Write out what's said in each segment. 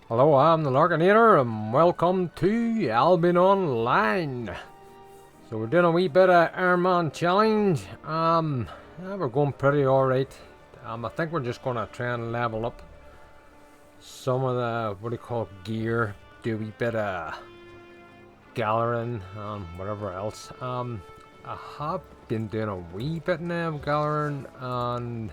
Hello, I'm the Larkinator, and welcome to Albion Online. So we're doing a wee bit of Ironman challenge. Yeah, we're going pretty alright. I think we're just gonna try and level up some of the gear, do a wee bit of gathering and whatever else. I have been doing a wee bit now of gathering and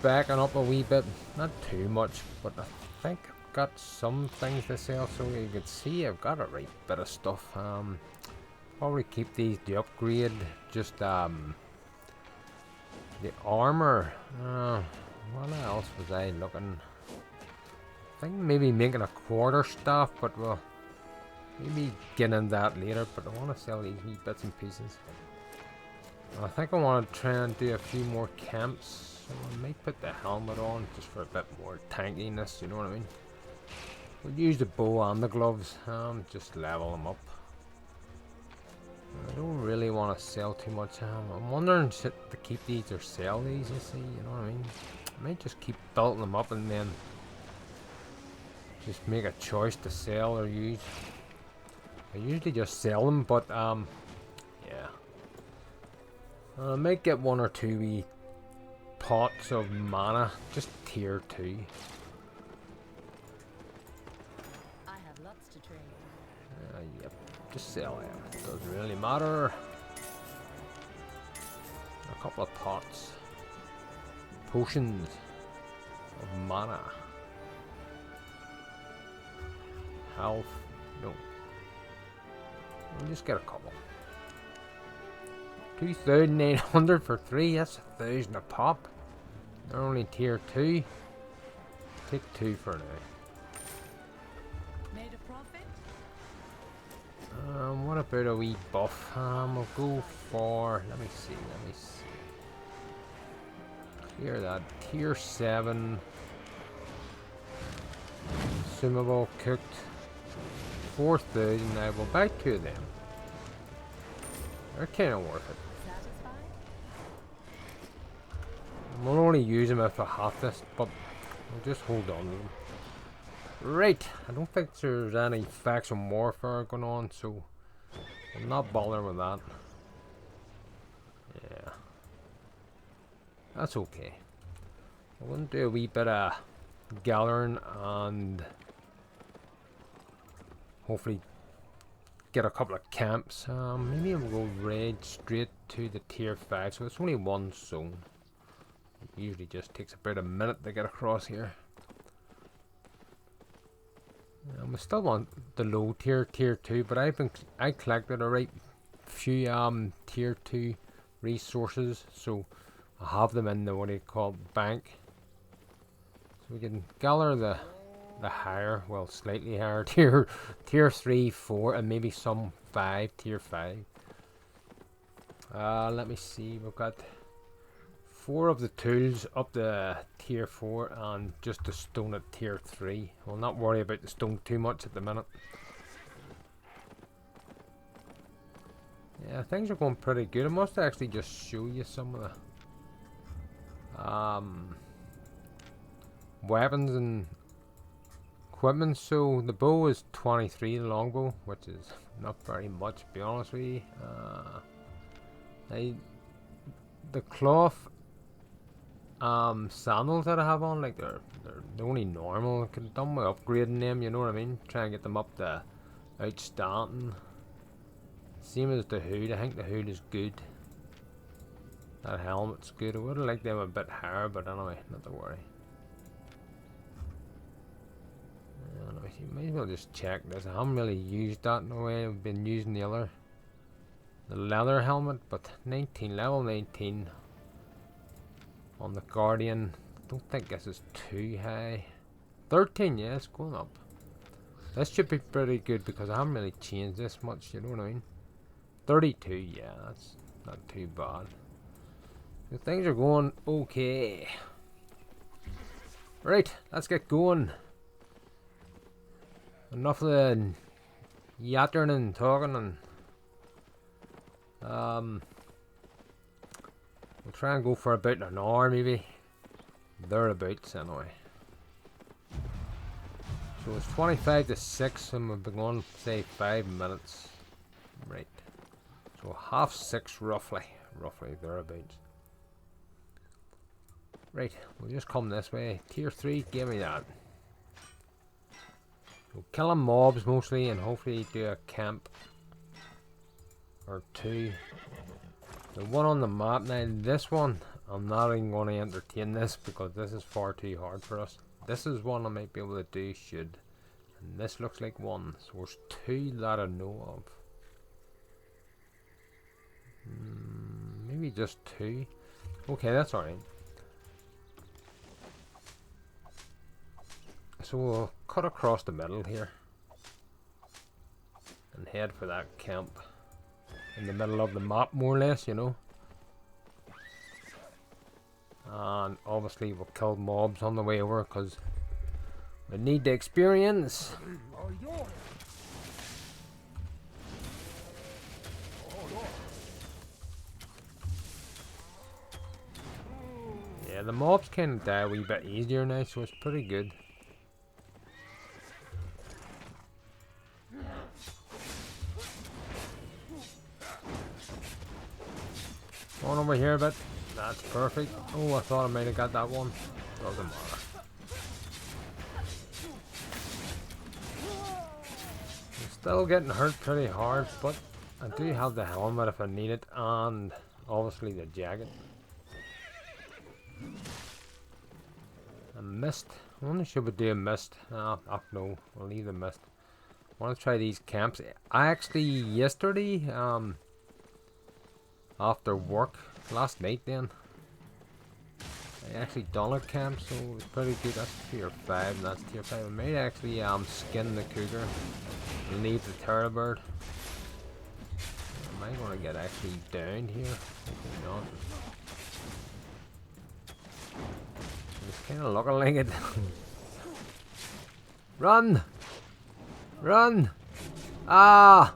backing up a wee bit, not too much, but I think I've got some things to sell, so you can see I've got a right bit of stuff. Probably keep these to upgrade, just the armor. What else was I looking? I think maybe making a quarter staff, but we'll maybe get into that later. But I want to sell these wee bits and pieces. I think I want to try and do a few more camps. So I might put the helmet on just for a bit more tankiness, you know what I mean? We'll use the bow and the gloves, just level them up. I don't really want to sell too much. I'm wondering to keep these or sell these, you see, you know what I mean? I might just keep building them up and then just make a choice to sell or use. I usually just sell them, but yeah. I might get one or two wee pots of mana, just tier 2. I have lots to trade. Yep, just sell them. Doesn't really matter. A couple of pots. Potions of mana. Health. No. We'll just get a couple. 2,900 for 3. That's 1,000 a pop. They're only tier 2. Take 2 for now. Made a profit? What about a wee buff? We'll go for. Let me see. Clear that. Tier 7. Consumable cooked. 4,000. Now we'll buy 2 of them. They're kind of worth it. Satisfied? We'll only use them if I have this, but we'll just hold on to them. Right, I don't think there's any faction warfare going on, so I'll not bother with that. Yeah, that's okay. I'm going to do a wee bit of gathering and hopefully get a couple of camps. Maybe I'll go raid straight to the tier 5, so it's only one zone. It usually just takes about a minute to get across here. I still want the low tier 2, but I collected a right few tier 2 resources, so I have them in the bank. So we can gather the higher, well, slightly higher tier 3, 4, and maybe some 5, tier 5. Let me see, we've got 4 of the tools up to tier 4 and just the stone at tier 3. We'll not worry about the stone too much at the minute. Yeah, things are going pretty good. I must actually just show you some of the weapons and equipment. So the bow is 23, the longbow, which is not very much, to be honest with you. The cloth sandals that I have on, like they're only normal. I could have done by upgrading them, you know what I mean? Try and get them up to outstanding. Same as the hood. I think the hood is good. That helmet's good. I would have liked them a bit higher, but anyway, not to worry. Let me see. Might as well just check this. I haven't really used that in a way. I've been using the leather helmet, but 19, level 19 on the Guardian. Don't think this is too high. 13, yeah, it's going up. This should be pretty good because I haven't really changed this much, you know what I mean? 32, yeah, that's not too bad. So things are going okay. Right, let's get going. Enough of the yattering and talking, and we'll try and go for about an hour maybe. Thereabouts anyway. So it's 25 to 6 and we've been going, say, 5 minutes. Right. So 6:30 roughly. Roughly thereabouts. Right, we'll just come this way. Tier 3, give me that. So killing mobs mostly and hopefully do a camp or two. The one on the map now, this one, I'm not even going to entertain this because this is far too hard for us. This is one I might be able to do, should. And this looks like one, so there's 2 that I know of. Maybe just 2. Okay, that's alright. So we'll cut across the middle here and head for that camp in the middle of the map, more or less, you know. And obviously we'll kill mobs on the way over because we need the experience. Yeah, the mobs can die a wee bit easier now, so it's pretty good. Going over here a bit. That's perfect. Oh, I thought I might have got that one. Doesn't matter. I'm still getting hurt pretty hard, but I do have the helmet if I need it, and obviously the jacket. A mist. I wonder should we do a mist? Oh no, we'll leave the mist. I want to try these camps. I actually yesterday, after work last night, then I actually done a camp, so it was pretty good. That's tier 5, and that's tier 5. I might actually skin the cougar and leave the terror bird. Am I gonna get actually downed here? Hopefully not. It's kind of looking like it. Run! Run! Ah!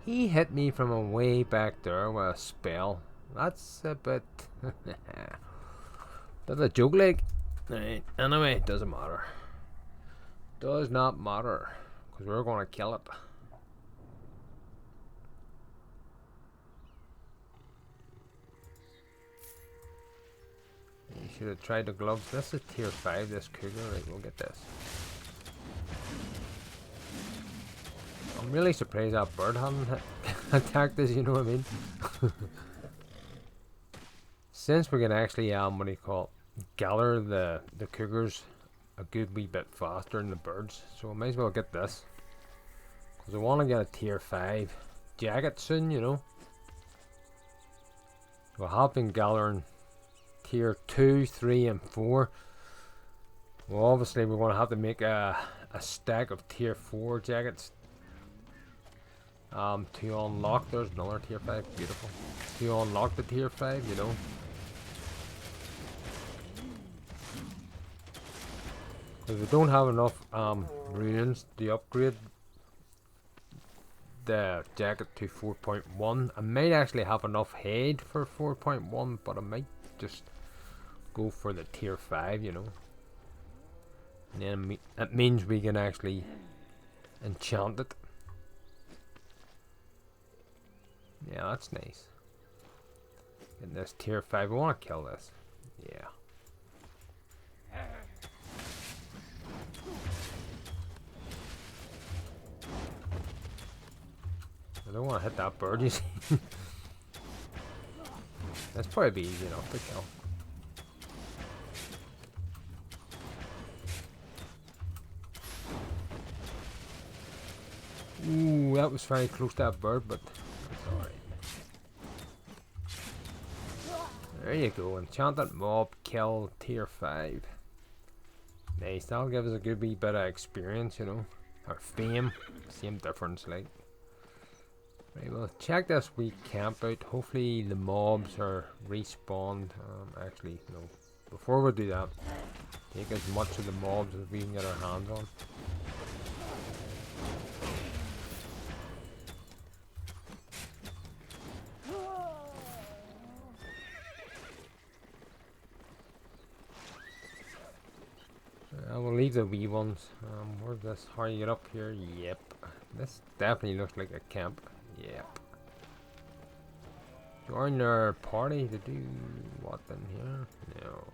He hit me from a way back there with a spell. That's a bit... bit of a joke, like. Right. Anyway, it doesn't matter. Does not matter. Because we're going to kill it. You should have tried the gloves. This is tier 5, this cougar. Right, we'll get this. I'm really surprised that bird hadn't attacked us, you know what I mean? Since we can actually, what do you call it, gather the cougars a good wee bit faster than the birds, so I might as well get this. Because I want to get a tier 5 jacket soon, you know. So I have been gathering tier 2, 3 and 4. Well, obviously we're going to have to make a stack of tier 4 jackets. To unlock, there's another tier 5, beautiful. To unlock the tier 5, you know. Because we don't have enough runes to upgrade the jacket to 4.1. I might actually have enough hide for 4.1, but I might just go for the tier 5, you know. And then it means we can actually enchant it. Yeah, that's nice. And this tier 5, I want to kill this. Yeah. I don't want to hit that bird, you see. That's probably be easy enough to kill. Ooh, that was very close to that bird, but it's alright. There you go, enchanted mob, kill, tier 5. Nice, that'll give us a good wee bit of experience, you know. Or fame, same difference, like. Right, well, check this wee camp out. Hopefully the mobs are respawned. Actually, no. Before we do that, take as much of the mobs as we can get our hands on. I will leave the wee ones. Where's this? How you get up here? Yep. This definitely looks like a camp. Yep. Join their party to do what in here? No.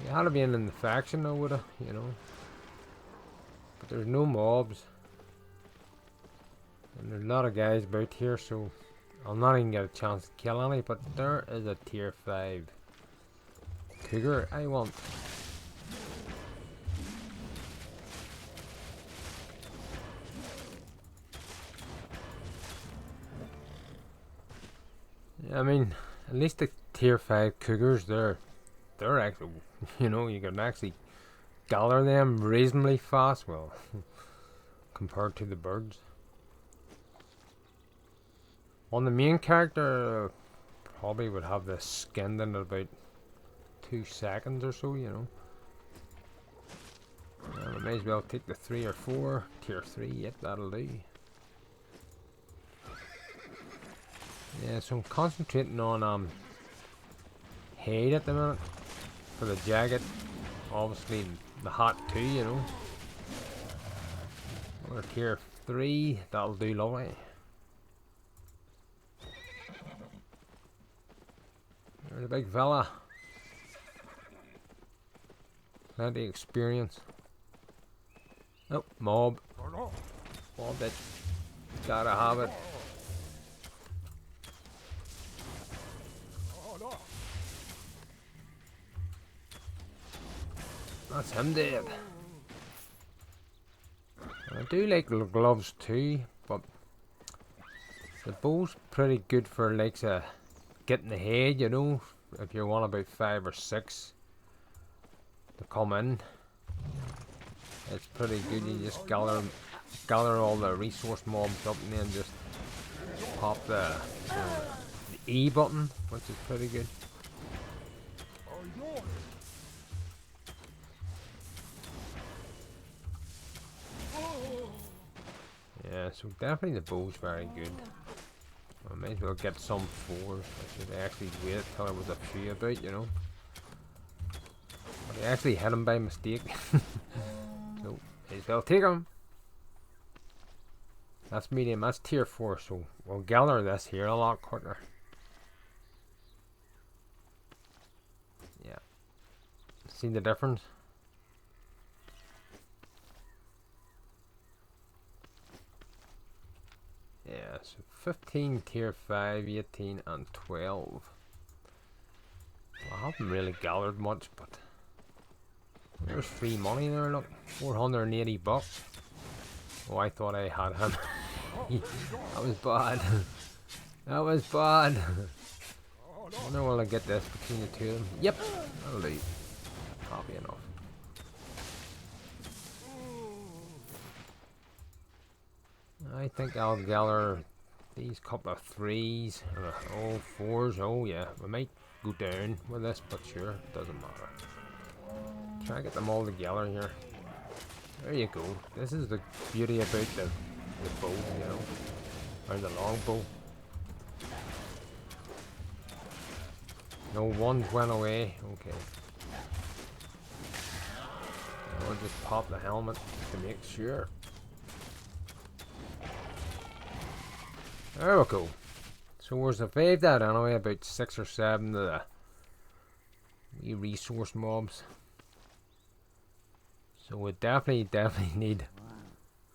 You had to be in the faction though, would you know. But there's no mobs. And there's a lot of guys about here, so I'll not even get a chance to kill any, but there is a tier 5 cougar I want. I mean, at least the tier 5 cougars, they're actually, you know, you can actually gather them reasonably fast, well, compared to the birds. On the main character, probably would have this skinned in about 2 seconds or so, you know. I may as well take the 3 or 4, tier 3, yep, that'll do. Yeah, so I'm concentrating on hide at the minute for the jacket. Obviously the hat too, you know. Or tier 3, that'll do lovely. There's a big fella. Plenty of experience. Oh, mob. Mob it. Gotta have it. That's him dead. I do like the gloves too, but the bow's pretty good for like getting ahead, you know, if you want about 5 or 6 to come in. It's pretty good. You just gather all the resource mobs up and then just pop the E button, which is pretty good. Yeah, so definitely the bow's very good. I might as well get some 4s. I should actually wait till there was a few about, you know. But I actually hit him by mistake. So, might as well take him. That's medium, that's tier 4, so we'll gather this here a lot quicker. Yeah. See the difference? Yeah, so 15 tier 5, 18 and 12. I haven't really gathered much, but there's free money there, look. 480 bucks. Oh, I thought I had him. That was bad. That was bad. I wonder will I get this between the two of them. Yep, that'll do. Happy enough. I think I'll gather these couple of 3s, oh 4s, oh yeah, we might go down with this, but sure, doesn't matter. Try to get them all together here. There you go. This is the beauty about the bow, you know, or the long bow. No ones went away, okay. I'll just pop the helmet to make sure. There we go. So we're survived that anyway, about 6 or 7 of the wee resource mobs. So we definitely need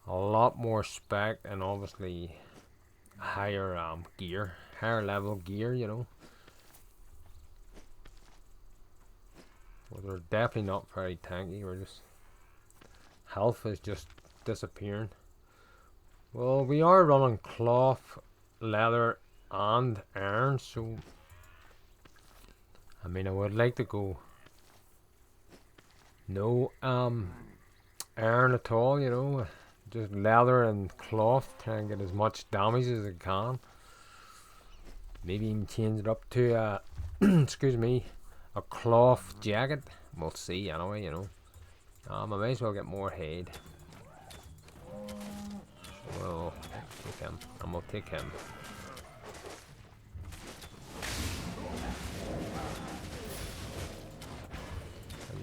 a lot more spec and obviously higher gear, higher level gear, you know. Well, they're definitely not very tanky. We're just health is just disappearing. Well, we are running cloth, leather and iron, so I mean I would like to go no iron at all, you know, just leather and cloth, try and get as much damage as I can. Maybe even change it up to a excuse me, a cloth jacket. We'll see anyway, you know. I might as well get more hay. We'll take him, and we'll take him.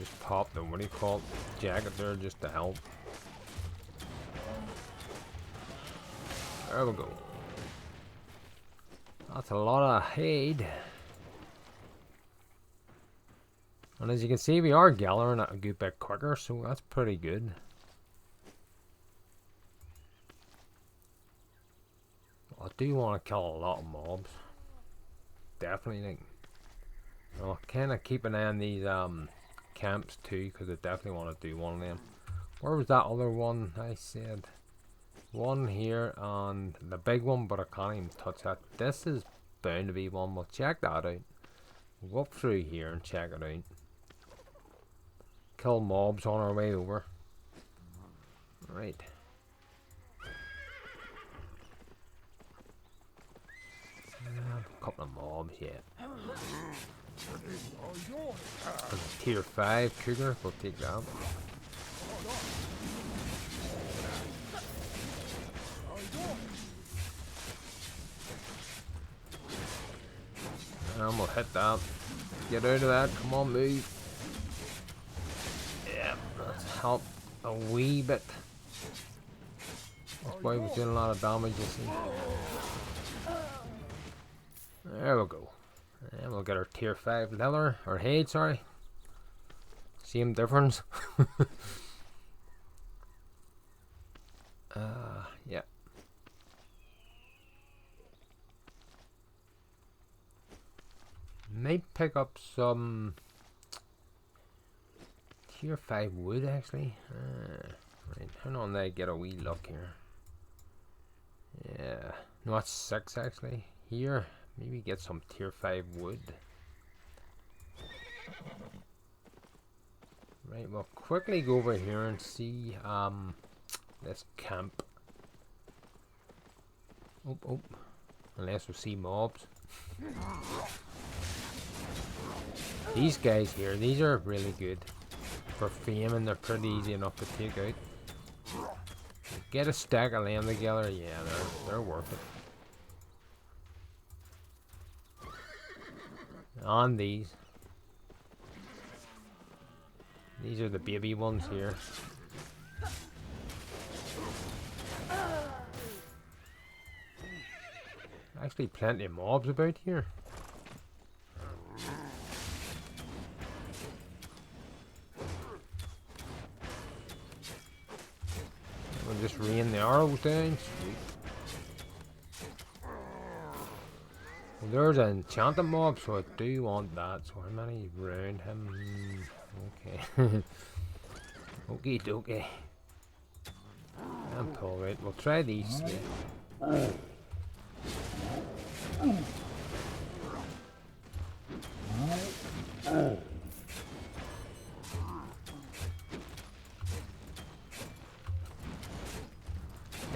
just pop the, what do you call it, jacket there just to help. There we go. That's a lot of aid. And as you can see, we are gathering a good bit quicker, so that's pretty good. I do want to kill a lot of mobs. Definitely. Like, I'll kind of keep an eye on these camps too, because I definitely want to do one of them. Where was that other one I said? One here on the big one, but I can't even touch that. This is bound to be one. We'll check that out. We'll go up through here and check it out. Kill mobs on our way over. Right. A couple of mobs yet. Tier 5 cougar, we'll take that. And we'll hit that. Get out of that, come on, move. Yeah, let's help a wee bit. That's why we're doing a lot of damage, you see. There we go. And we'll get our tier 5 leather, or hide, sorry. Same difference. Yeah. Might pick up some tier 5 wood actually. Right, hang on, I get a wee look here. Yeah, no, that's 6 actually. Here, maybe get some tier 5 wood. Right, we'll quickly go over here and see this camp. Oh, unless we see mobs. These guys here, these are really good for fame, and they're pretty easy enough to take out. Get a stack of them together, yeah, they're worth it. On these are the baby ones here. Actually, plenty of mobs about here. We'll just rain the arrows down. Sweet. Well, there's an enchanted mob, so I do want that. So how many round him? Okay. Okie dokie. And pull right. We'll try these three.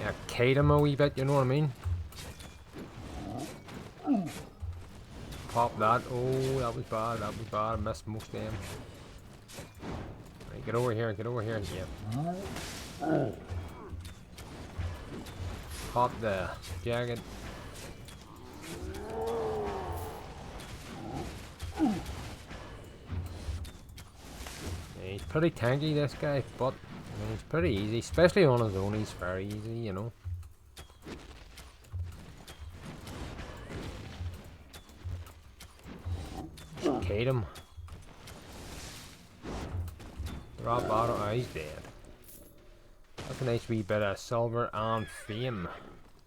Yeah, kite him a wee bit, you know what I mean? Pop that. Oh, that was bad, that was bad. I missed most of them. Right, get over here, yeah. Pop the jacket. Yeah, he's pretty tanky, this guy, but I mean, he's pretty easy, especially on his own. He's very easy, you know. Just kite him. Drop bottom. Oh, he's dead. That's a nice wee bit of silver and fame.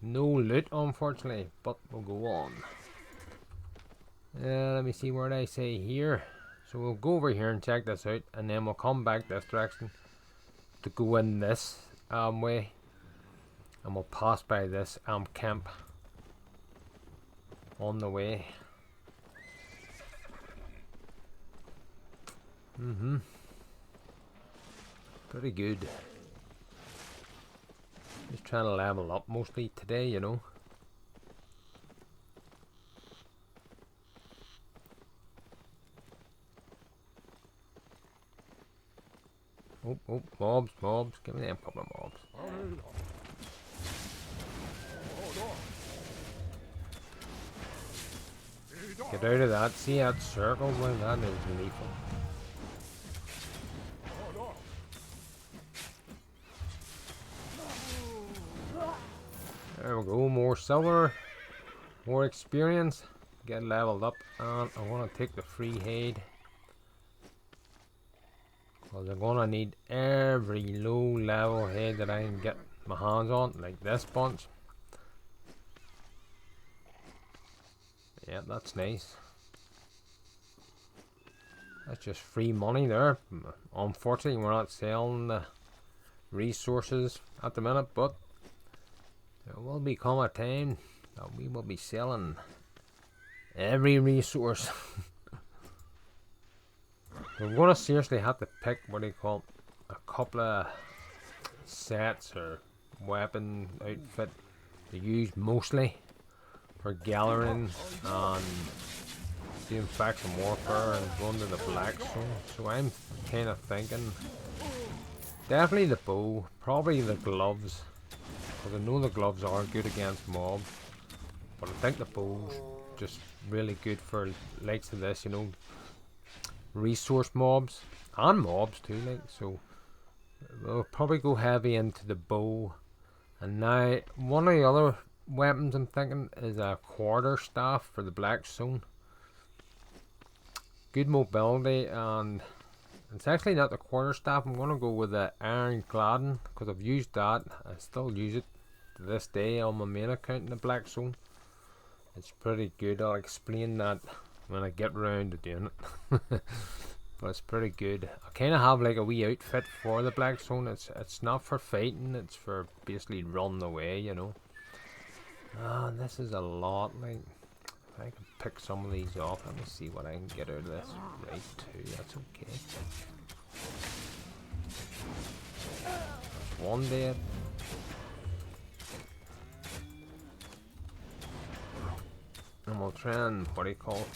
No loot, unfortunately, but we'll go on. Let me see where I say here. So we'll go over here and check this out, and then we'll come back this direction to go in this way, and we'll pass by this camp on the way. Pretty good. Just trying to level up mostly today, you know. Oh, mobs. Give me them couple of mobs. Get out of that. See that circle? Well, that is lethal. go, more silver, more experience, get leveled up, and I want to take the free aid. Because I'm going to need every low level head that I can get my hands on, like this bunch. Yeah, that's nice. That's just free money there. Unfortunately, we're not selling the resources at the minute, but there will become a time that we will be selling every resource. We're going to seriously have to pick, what do you call it, a couple of sets or weapon outfit to use mostly for gathering and doing faction warfare and going to the black zone. So I'm kind of thinking definitely the bow, probably the gloves, because I know the gloves are good against mobs, but I think the bow's just really good for likes of this, you know, resource mobs and mobs too, like. So we'll probably go heavy into the bow. And now one of the other weapons I'm thinking is a quarter staff for the black zone. Good mobility, and it's actually not the quarter staff. I'm gonna go with the iron cladding because I've used that. I still use it to this day on my main account in the black zone. It's pretty good. I'll explain that when I get around to doing it. But it's pretty good. I kind of have like a wee outfit for the black zone. It's not for fighting. It's for basically running away, you know. Ah, this is a lot. Like, if I can pick some of these off, let me see what I can get out of this. Right, two. That's okay. That's one dead. And we'll try and, what do you call it,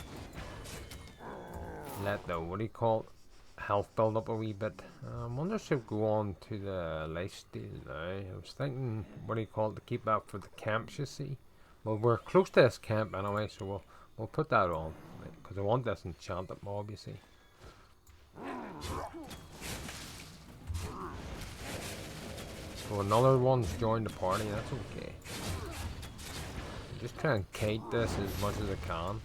let the, what do you call it, health build up a wee bit. I wonder if we'll go on to the lifesteal now. I was thinking, what do you call it, to keep that for the camps, you see. Well, we're close to this camp anyway, so we'll put that on, because I want this enchanted mob, you see. So another one's joined the party, that's okay. Just try and kite this as much as I can.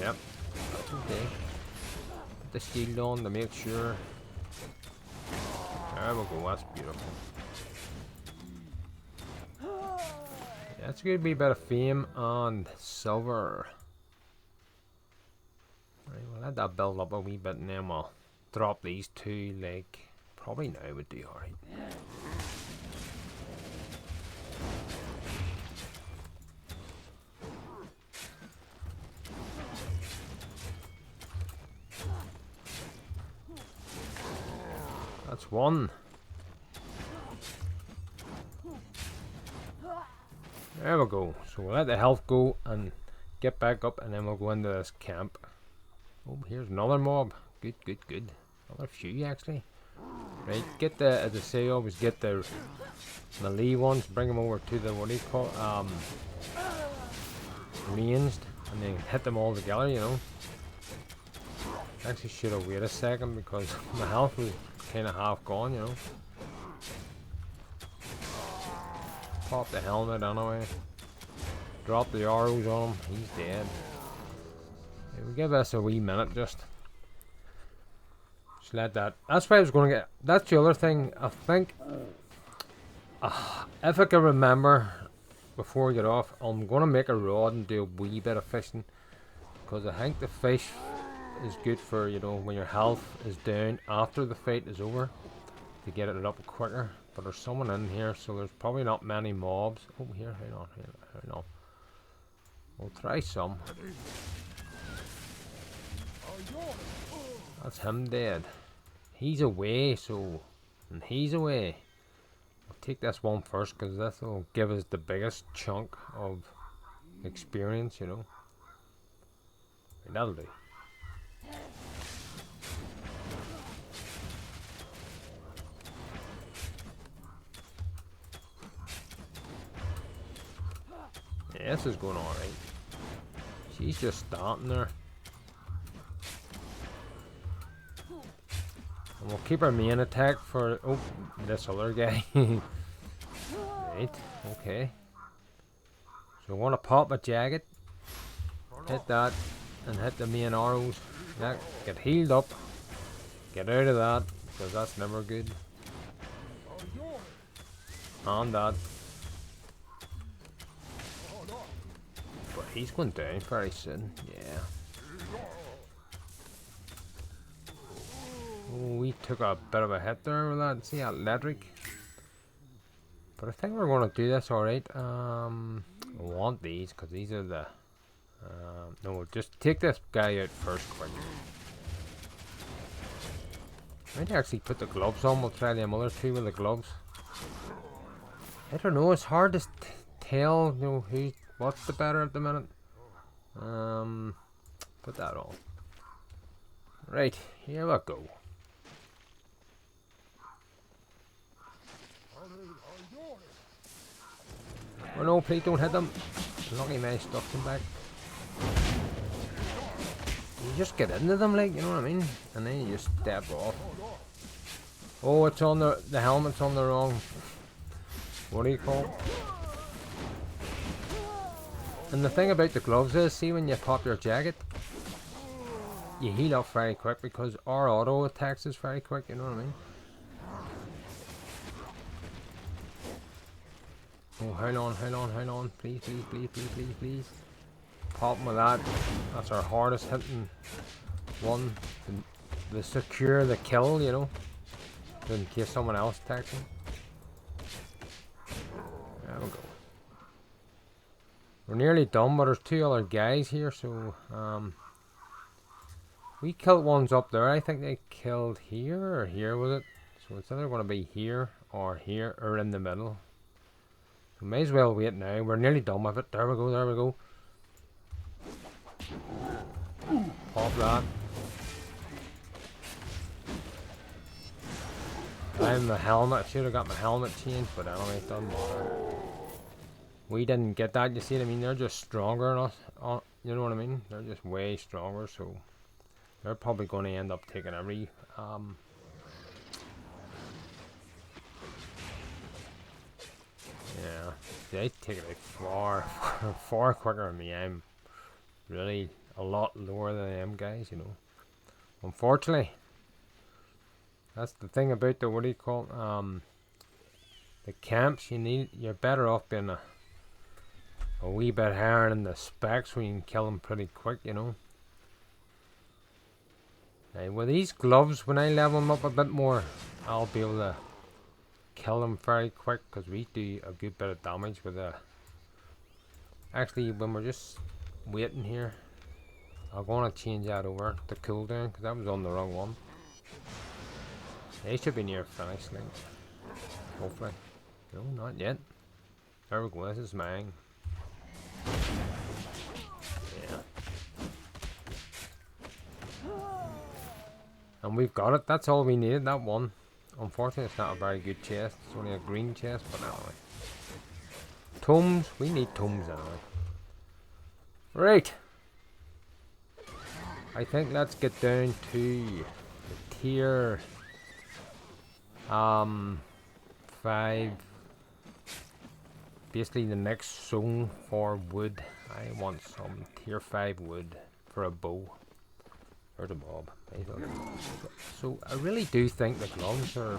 Yep, that's okay. Put the shield on to make sure. There we go, that's beautiful. Yeah, it's going to be a bit of fame and silver. Right, we'll let that build up a wee bit and then we'll drop these two, like, probably now would do alright. That's one. There we go. So we'll let the health go and get back up, and then we'll go into this camp. Oh, here's another mob. Good, good, good. Another few actually. Right, get the, as I say, always get the melee ones, bring them over to the, what do you call it, ranged, and then hit them all together, you know. Actually should have waited a second because my health was kind of half gone, you know. Pop the helmet anyway. Drop the arrows on him. He's dead. Okay, we'll give us a wee minute just. Just let that. That's why I was going to get. That's the other thing. I think. If I can remember before I get off, I'm going to make a rod and do a wee bit of fishing. Because I think the fish is good for, you know, when your health is down after the fight is over, to get it up quicker. But there's someone in here, so there's probably not many mobs. Oh, here, hang on, hang on. We'll try some. That's him dead. He's away, so, and he's away. I'll take this one first, because this will give us the biggest chunk of experience, you know. That'll do. Yeah, this is going alright. She's just starting there. And we'll keep our main attack for this other guy. Right, okay. So I want to pop a jacket, hit that, and hit the main arrows. Yeah, get healed up. Get out of that, because that's never good. And that. But he's going down very soon, yeah. Oh, we took a bit of a hit there with that. See, athletic. But I think we're going to do this alright. I want these, because these are the... no, we'll just take this guy out first quick. Might actually put the gloves on. We'll try them other two with the gloves. I don't know. It's hard to tell, you know, what's the better at the minute. Put that on. Right, here we go. Oh no, please don't hit them. Lucky my stuff come back. You just get into them, like, you know what I mean? And then you just step off. Oh, it's on the helmet's on the wrong. What do you call it? And the thing about the gloves is, see when you pop your jacket, you heal up very quick because our auto attacks is very quick, you know what I mean? Oh, how long, please, please, please, please, please, please. Pop with that. That's our hardest hitting one. To secure the kill, you know, in case someone else attacks him. There we go. We're nearly done, but there's two other guys here, so we killed ones up there. I think they killed here or here, was it? So it's either going to be here or in the middle. So may as well wait now. We're nearly done with it. There we go, there we go. Pop that. I'm the helmet. I should have got my helmet changed, but anyway, it doesn't matter. We didn't get that, you see what I mean? They're just stronger than us. You know what I mean? They're just way stronger, so they're probably going to end up taking every yeah, they take it like far quicker than me. I'm really a lot lower than them guys, you know. Unfortunately, that's the thing about the, what do you call it? The camps. You're better off being a wee bit higher in the specs so you can kill them pretty quick, you know. Now, with these gloves, when I level them up a bit more, I'll be able to kill them very quick because we do a good bit of damage with the... Actually, when we're just waiting here, I'm going to change that over to cooldown because that was on the wrong one. They should be near finish, like, hopefully. No, not yet. There we go, this is mine. Yeah. And we've got it, that's all we needed, that one. Unfortunately, it's not a very good chest, it's only a green chest, but anyway. Tomes, we need tomes anyway. Right. I think let's get down to the tier 5. Basically the next zone for wood. I want some tier 5 wood for a bow. Or the mob. So I really do think the gloves are...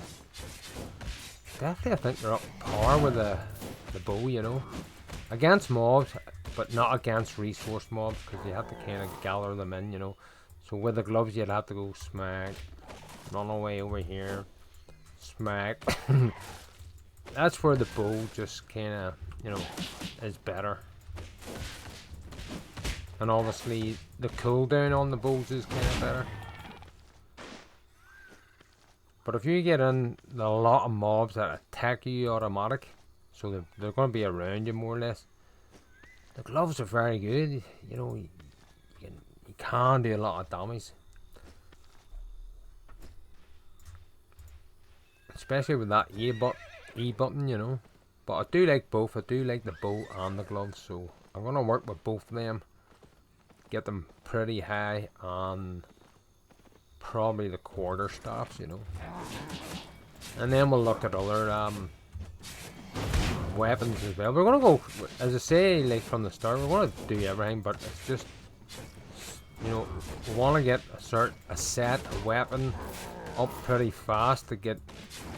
Definitely I think they're up par with the bow, you know. Against mobs, but not against resource mobs, because you have to kind of gather them in, you know. So with the gloves you'd have to go smack, run away over here, smack. That's where the bow just kind of, you know, is better. And obviously the cooldown on the bows is kind of better. But if you get in a lot of mobs that attack you automatic, so they're going to be around you more or less, the gloves are very good. You know, you can do a lot of damage. Especially with that E button, you know. But I do like both. I do like the bow and the gloves, so I'm going to work with both of them. Get them pretty high and probably the quarter staffs, you know. And then we'll look at other weapons as well. We're gonna go, as I say, like from the start, we're gonna do everything, but it's just, you know, we want to get a set weapon up pretty fast to get,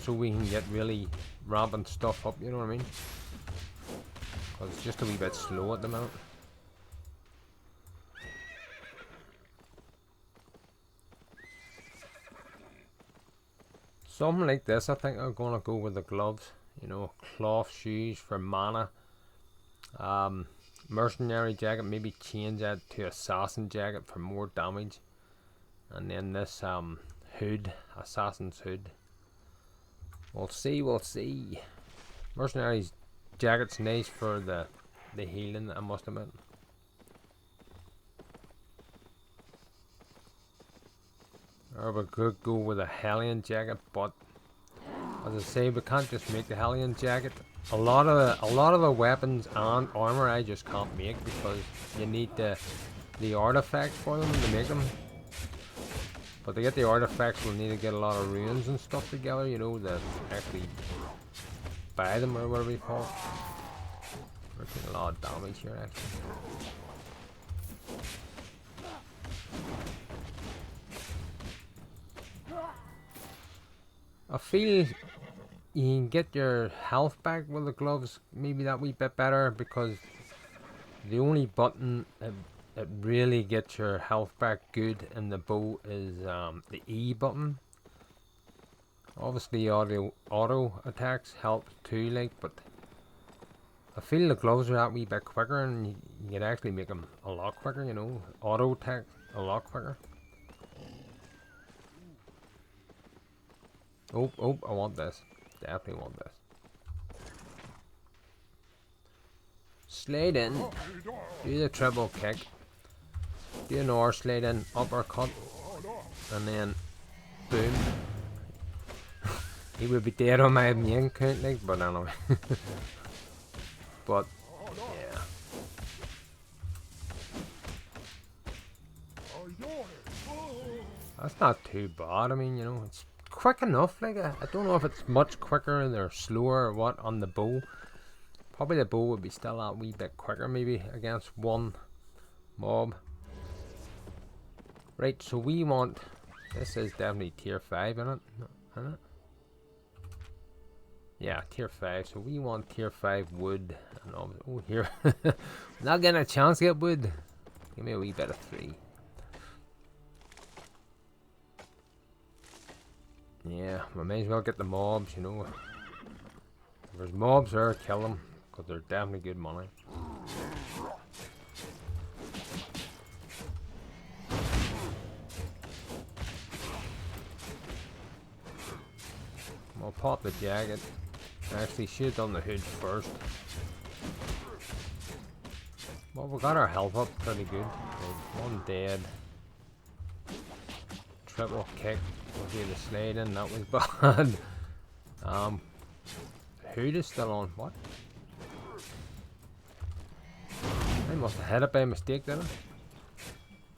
so we can get really ramping stuff up, you know what I mean? Because it's just a wee bit slow at the moment. Something like this, I think I'm gonna go with the gloves. You know, cloth shoes for mana. Mercenary jacket, maybe change that to assassin jacket for more damage. And then this hood, assassin's hood. We'll see, we'll see. Mercenary's jacket's nice for the healing, I must admit. Or we could go with a Hellion jacket, but as I say, we can't just make the Hellion jacket. A lot of the weapons and armor I just can't make because you need the artifacts for them to make them. But to get the artifacts, we'll need to get a lot of runes and stuff together, you know, to actually buy them or whatever you call it. We're taking a lot of damage here, actually. I feel you can get your health back with the gloves, maybe that wee bit better, because the only button that really gets your health back good in the bow is the E button. Obviously auto attacks help too, like, but I feel the gloves are that wee bit quicker, and you can actually make them a lot quicker, you know, auto attack a lot quicker. Oh, I want this. Definitely want this. Slide in. Do the triple kick. Do an R slide in, uppercut. And then, boom. He would be dead on my main count, like, but anyway. But, yeah. That's not too bad, I mean, you know, it's quick enough. Like, I don't know if it's much quicker or slower or what on the bow. Probably the bow would be still a wee bit quicker, maybe against one mob. Right, so we want, this is definitely tier 5 in it, isn't it? Yeah, tier 5, so we want tier 5 wood. And oh, here, not getting a chance to get wood. Give me a wee bit of 3. Yeah, we may as well get the mobs, you know. If there's mobs there, kill them, because they're definitely good money. I'll pop the jacket. Actually, should have done the hood first. Well, we got our health up pretty good. One dead. Triple kick. We'll do the slide in. That was bad. Hood is still on. What? I must have hit it by mistake, didn't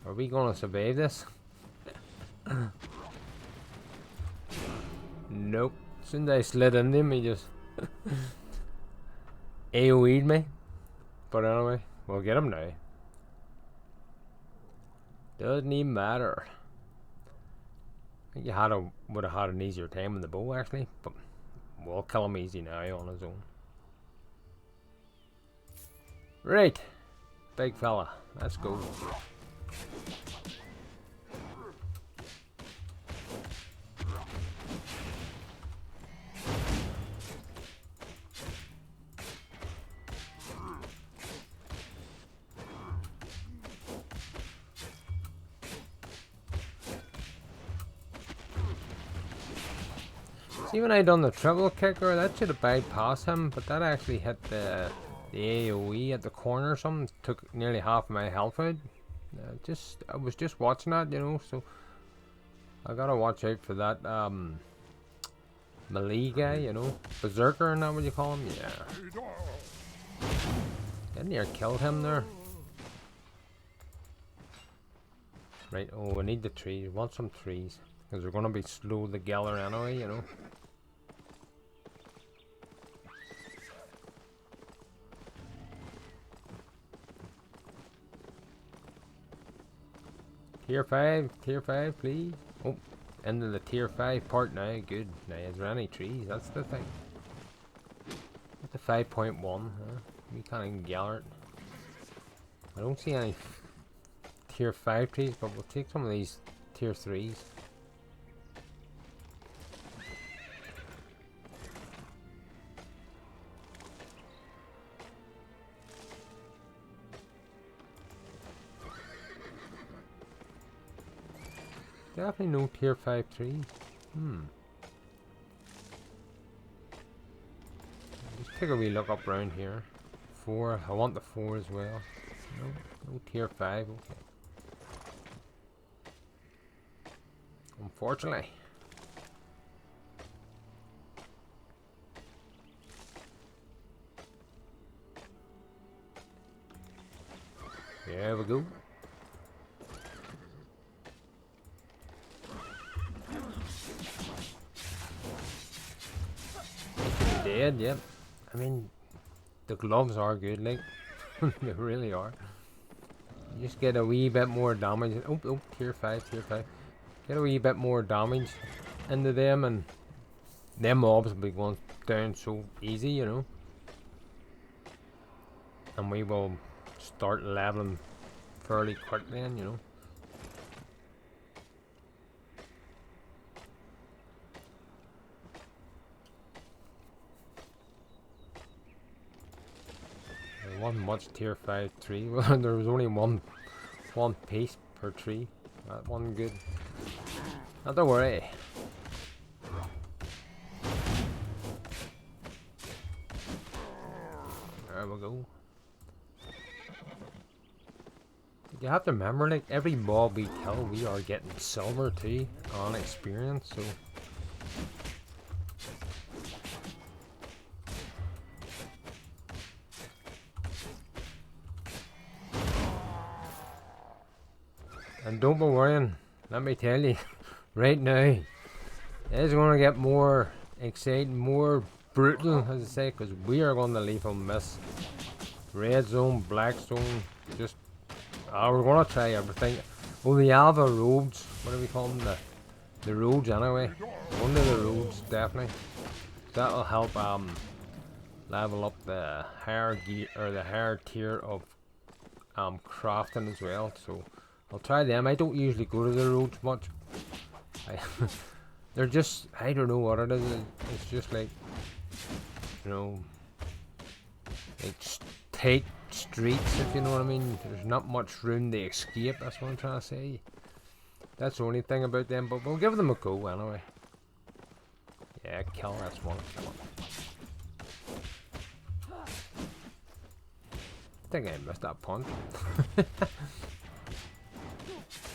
I? Are we gonna survive this? Nope. As soon as I slid into him, he just AoE'd me. But anyway, we'll get him now. Doesn't even matter. I think you would have had an easier time in the bow actually, but we'll kill him easy now on his own. Right, big fella, let's go. See, when I done the triple kicker, that should have bypassed him, but that actually hit the AoE at the corner or something. Took nearly half my health out. I was just watching that, you know, so I gotta watch out for that melee guy, you know, berserker, and that what you call him? Yeah. Didn't near killed him there. Right, oh, we need the trees. We want some trees. Because they're going to be slow to gather anyway, you know. Tier 5, please. Oh, into the tier 5 part now. Good. Now, is there any trees? That's the thing. It's a 5.1. Huh? We can't even gather it. I don't see any tier 5 trees, but we'll take some of these tier 3s. Definitely no tier 5 trees. Just take a wee look up around here. 4. I want the 4 as well. No tier 5. Okay. Unfortunately. There we go. Dead, yep. I mean, the gloves are good, like, they really are. You just get a wee bit more damage. Oh, tier 5. Get a wee bit more damage into them, and them mobs will be going down so easy, you know. And we will start leveling fairly quickly, then, you know. There wasn't much tier 5 tree. Well, there was only one piece per tree. That one good. Not to worry. There we go. You have to remember, like, every mob we kill, we are getting silver too on experience, so. And don't be worrying, let me tell you, right now, it's going to get more exciting, more brutal, as I say, because we are going to lethal miss. Red zone, black zone, just, we're going to try everything. Oh, the Alva roads, what do we call them? The roads anyway. One of the roads, definitely. That'll help level up the higher gear, or the higher tier of crafting as well, so I'll try them. I don't usually go to the roads much. They're just, I don't know what it is. It's just like, you know, like tight streets, if you know what I mean. There's not much room to escape. That's what I'm trying to say. That's the only thing about them, but we'll give them a go anyway. Yeah, kill. That's one. Kill him. I think I missed that punch.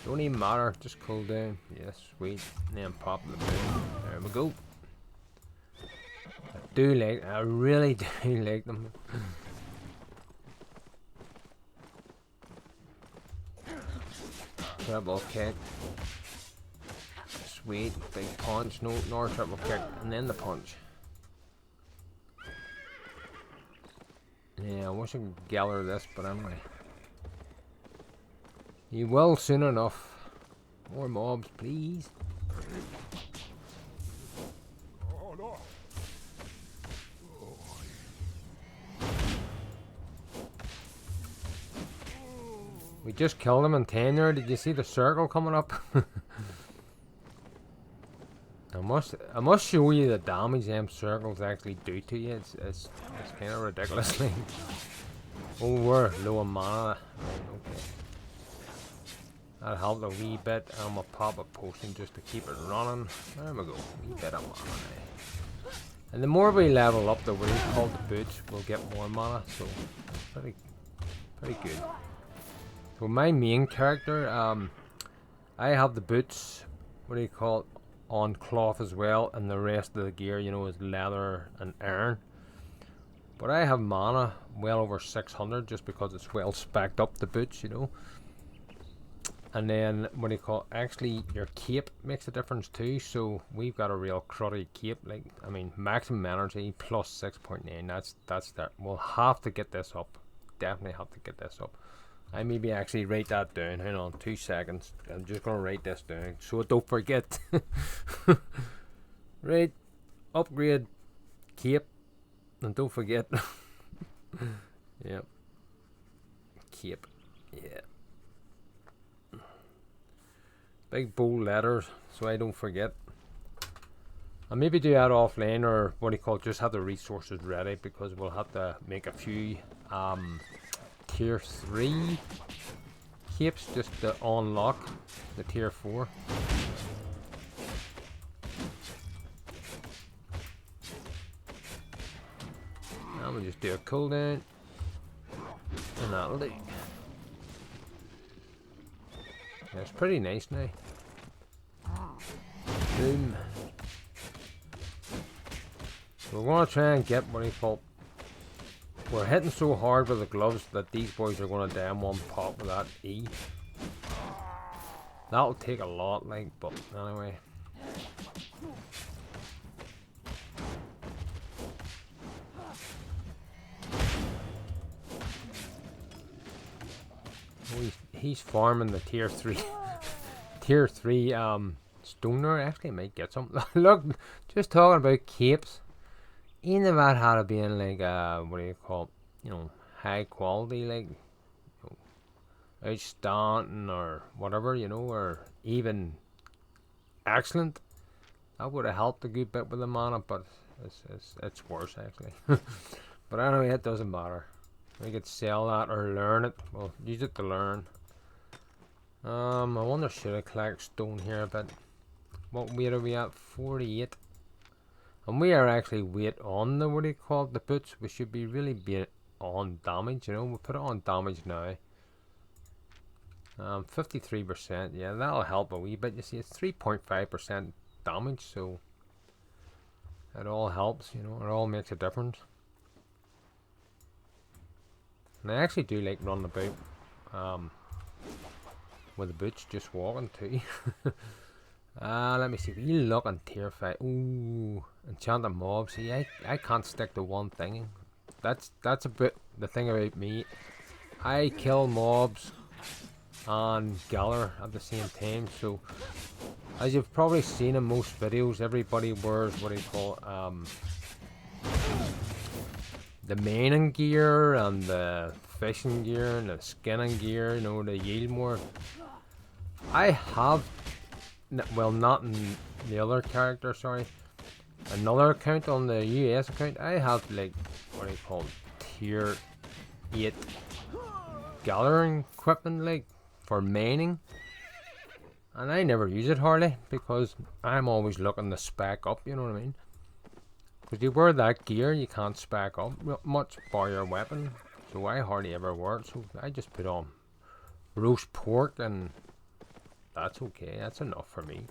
Don't even matter, just cool down. Yes, sweet. And then pop the boom. There we go. I really do like them. Triple kick. Sweet, big punch. No, nor triple kick. And then the punch. Yeah, I wish I could gather this, but anyway. You will soon enough. More mobs, please. We just killed him in 10 there. Did you see the circle coming up? I must show you the damage them circles actually do to you. It's kind of ridiculous. Oh, we're low on mana. Okay. That helped a wee bit. I'm gonna pop a potion just to keep it running. There we go. Wee bit of mana now. And the more we level up the way called the boots, we'll get more mana. So pretty good. So my main character, I have the boots. What do you call it? On cloth as well, and the rest of the gear, you know, is leather and iron. But I have mana well over 600 just because it's well specced up, the boots, you know. And then what do you call? Actually, your cape makes a difference too. So we've got a real cruddy cape. Like I mean, maximum energy plus 6.9. That's that. We'll have to get this up. Definitely have to get this up. I maybe actually write that down. Hang on, 2 seconds. I'm just gonna write this down so I don't forget. Right, upgrade cape, and don't forget. Yep, cape. Yeah. Big bold letters so I don't forget. I'll maybe do that offline, or what do you call it, just have the resources ready, because we'll have to make a few tier 3 capes just to unlock the tier 4. Now we'll just do a cooldown, and that'll do. Yeah, it's pretty nice now. Boom. We're gonna try and get what do you call. We're hitting so hard with the gloves that these boys are gonna die in one pop with that E. That'll take a lot, like, but anyway. Oh, he's farming the tier 3 tier 3 stoner. Actually might get something. Look, just talking about capes. Ain't about how to be in like what do you call it? You know, high quality, like, you know, outstanding or whatever, you know, or even excellent. That would have helped a good bit with the mana, but it's worse actually. But anyway, it doesn't matter. We could sell that or learn it. Well, use it to learn. I wonder, should I collect stone here a bit? What weight are we at? 48. And we are actually weight on the, what do you call it, the boots. We should be really be on damage, you know. We'll put it on damage now. 53%. Yeah, that'll help a wee bit. You see, it's 3.5% damage, so it all helps, you know. It all makes a difference. And I actually do like running about with the boots, just walking too. Let me see. You look on tier 5. Ooh, enchanted mobs. See, I can't stick to one thing. That's a bit the thing about me. I kill mobs and gather at the same time. So, as you've probably seen in most videos, everybody wears what do you call the maining gear and the fishing gear and the skinning gear. You know, the yield more. I have. Well, not in the other character, sorry. Another account on the US account, I have like, what do you call it, tier 8 gathering equipment, like, for mining. And I never use it hardly, because I'm always looking to spec up, you know what I mean? Because you wear that gear, you can't spec up much for your weapon. So I hardly ever wear it, so I just put on roast pork and that's okay, that's enough for me.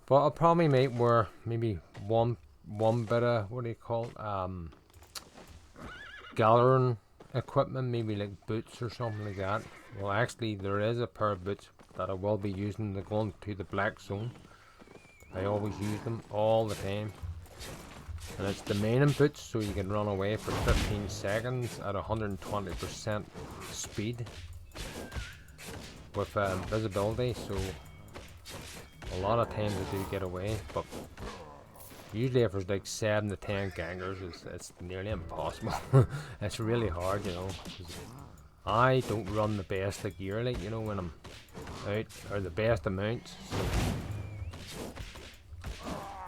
But I'll probably make wear maybe one bit of, what do you call it, gathering equipment, maybe like boots or something like that. Well, actually there is a pair of boots that I will be using to go into the black zone. I always use them all the time. And it's the mining boots, so you can run away for 15 seconds at 120% speed. With visibility, so a lot of times I do get away, but usually if there's like 7 to 10 gangers, it's nearly impossible. It's really hard, you know. I don't run the best of gear, like, you know, when I'm out, or the best amounts. So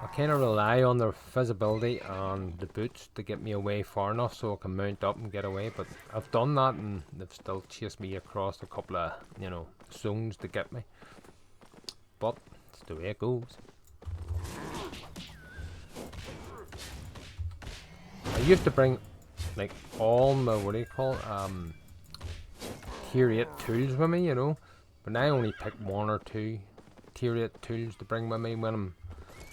I kind of rely on the visibility and the boots to get me away far enough so I can mount up and get away. But I've done that and they've still chased me across a couple of, you know, zones to get me. But it's the way it goes. I used to bring like all my, what do you call tier 8 tools with me, you know. But I only pick 1 or 2 tier 8 tools to bring with me when I'm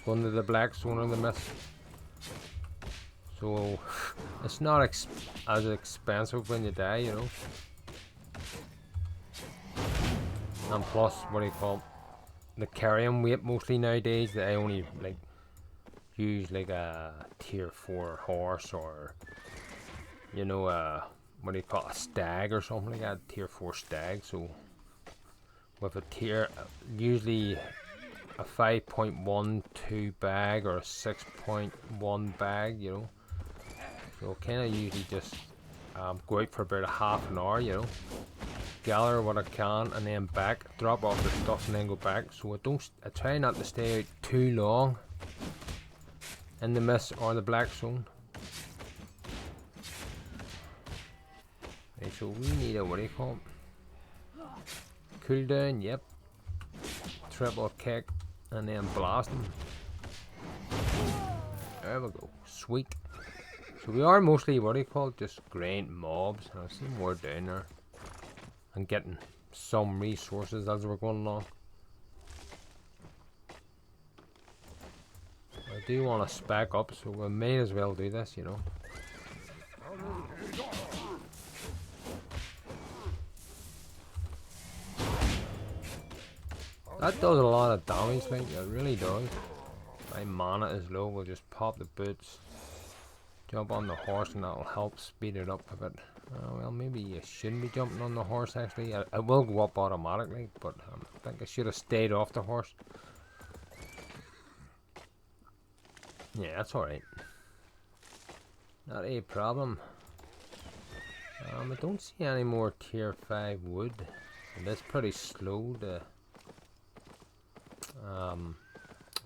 going to the black zone or the mist. So it's not as expensive when you die, you know. And plus, what do you call it? The carrying weight mostly nowadays, that I only like use like a tier 4 horse, or you know, what do you call it, a stag or something like that, tier 4 stag. So with a tier, usually a 5.12 bag or a 6.1 bag, you know. So kind of usually just go out for about a half an hour, you know, gather what I can, and then back, drop off the stuff, and then go back. So I try not to stay out too long in the mist or the black zone. Right, so we need a, what do you call it, cooldown. Yep, triple kick and then blast them. There we go, sweet. So we are mostly, what do you call it, just grind mobs. I see more down there and getting some resources as we're going along. I do want to spec up, so we may as well do this, you know. That does a lot of damage, like, it really does. My mana is low, we'll just pop the boots, jump on the horse, and that'll help speed it up a bit. Well, maybe you shouldn't be jumping on the horse, actually. It will go up automatically, but I think I should have stayed off the horse. Yeah, that's alright. Not a problem. I don't see any more tier 5 wood. And it's pretty slow to...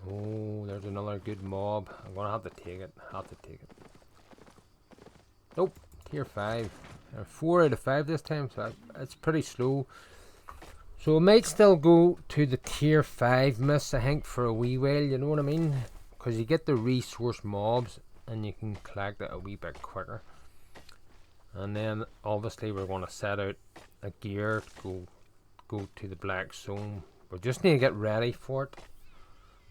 oh, there's another good mob. I'm gonna have to take it. Nope, tier 5. 4 out of 5 this time, so it's pretty slow. So it might still go to the tier 5 miss, I think, for a wee while, you know what I mean? Because you get the resource mobs and you can collect it a wee bit quicker. And then obviously we're going to set out a gear to go to the black zone. We just need to get ready for it.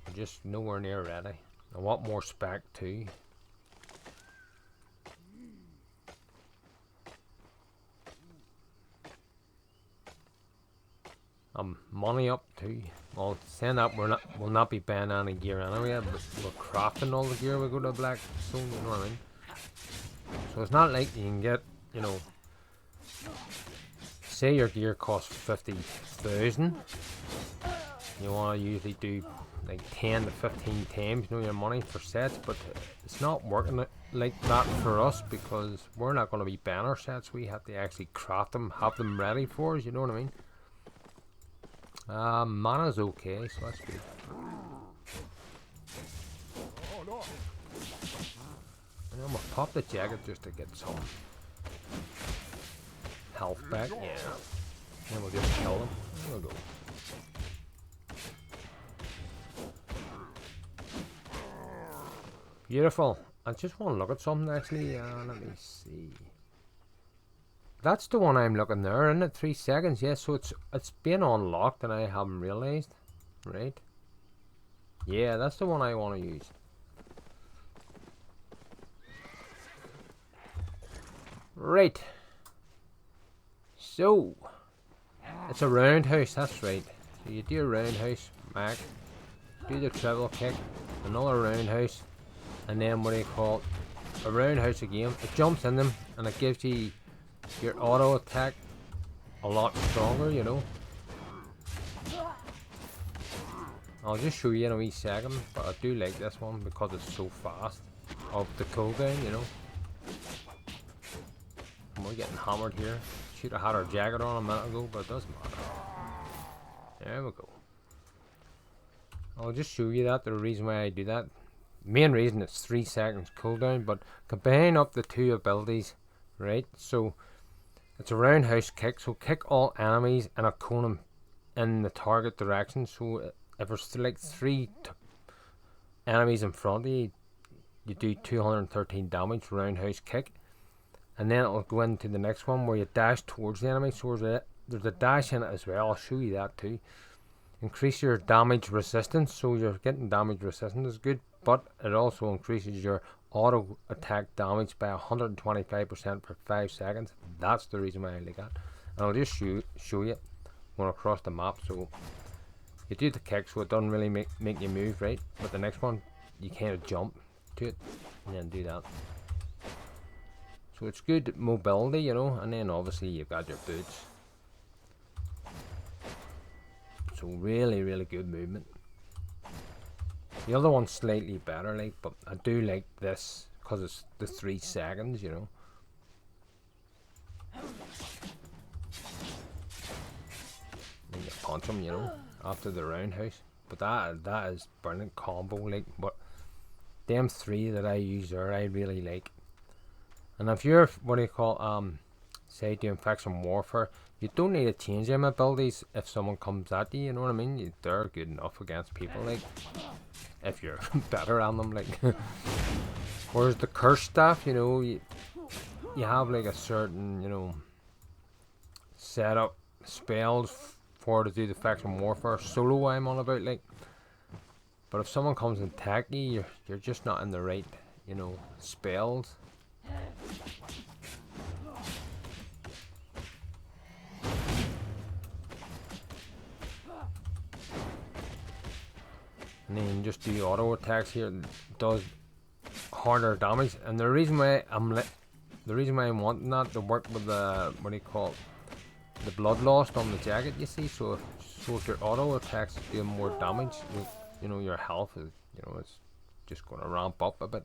We're just nowhere near ready. I want more spec too. Money up too. Well, saying that, we'll not be buying any gear anyway, but we're crafting all the gear we go to the black zone, you know what I mean? So it's not like you can get, you know, say your gear costs 50,000. You want to usually do like 10 to 15 times, you know, your money for sets, but it's not working like that for us because we're not going to be buying our sets. We have to actually craft them, have them ready for us, you know what I mean? Mana's okay, so that's good. And I'm gonna pop the jacket just to get some health back. Yeah. And we'll just kill them. There we go. Beautiful. I just want to look at something actually. Let me see. That's the one I'm looking there, isn't it? 3 seconds, yes. Yeah, so it's been unlocked and I haven't realized. Right. Yeah, that's the one I want to use. Right. So it's a roundhouse, that's right. So you do a roundhouse, Mac, do the triple kick, another roundhouse, and then what do you call it? A roundhouse again. It jumps in them and it gives you your auto attack a lot stronger, you know. I'll just show you in a wee second, but I do like this one because it's so fast of the cooldown, you know. And we're getting hammered here. Should have had our jacket on a minute ago, but it doesn't matter. There we go. I'll just show you that, the reason why I do that. Main reason it's 3 seconds cooldown, but combine up the two abilities, right? So it's a roundhouse kick, so kick all enemies in a cone in the target direction. So if there's like 3 enemies in front of you, you do 213 damage, roundhouse kick. And then it'll go into the next one where you dash towards the enemy. So there's a dash in it as well. I'll show you that too. Increase your damage resistance, so you're getting damage resistance is good, but it also increases your auto attack damage by 125% for 5 seconds. That's the reason why I like that. And I'll just show you going across the map. So you do the kick, so it doesn't really make you move, right? But the next one, you kind of jump to it and then do that. So it's good mobility, you know. And then obviously you've got your boots. So really, really good movement. The other one's slightly better, like, but I do like this because it's the 3 seconds, you know. You can punch them, you know, after the roundhouse. But that is brilliant combo, like. But them 3 that I use there, I really like. And if you're say doing faction warfare, you don't need to change them abilities if someone comes at you. You know what I mean? They're good enough against people, like. If you're better on them, like. Whereas the curse staff, you know, you have like a certain, you know, setup spells for to do the faction warfare solo. I'm on about, like. But if someone comes and attack you, you're just not in the right, you know, spells. And then just do auto attacks here. It does harder damage, and the reason why I'm wanting that to work with the the blood loss on the jacket, you see. So if your auto attacks do more damage, you know, your health is, you know, it's just going to ramp up a bit.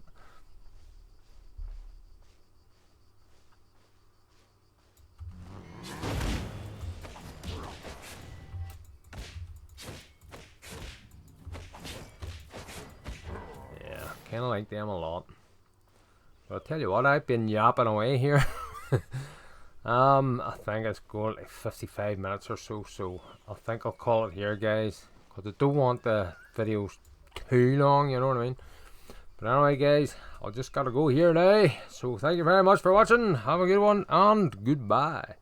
Kind of like them a lot. But I'll tell you what, I've been yapping away here. I think it's going like 55 minutes or so, so I think I'll call it here, guys, because I don't want the videos too long, you know what I mean. But anyway, guys, I'll just gotta go here now. So thank you very much for watching. Have a good one, and goodbye.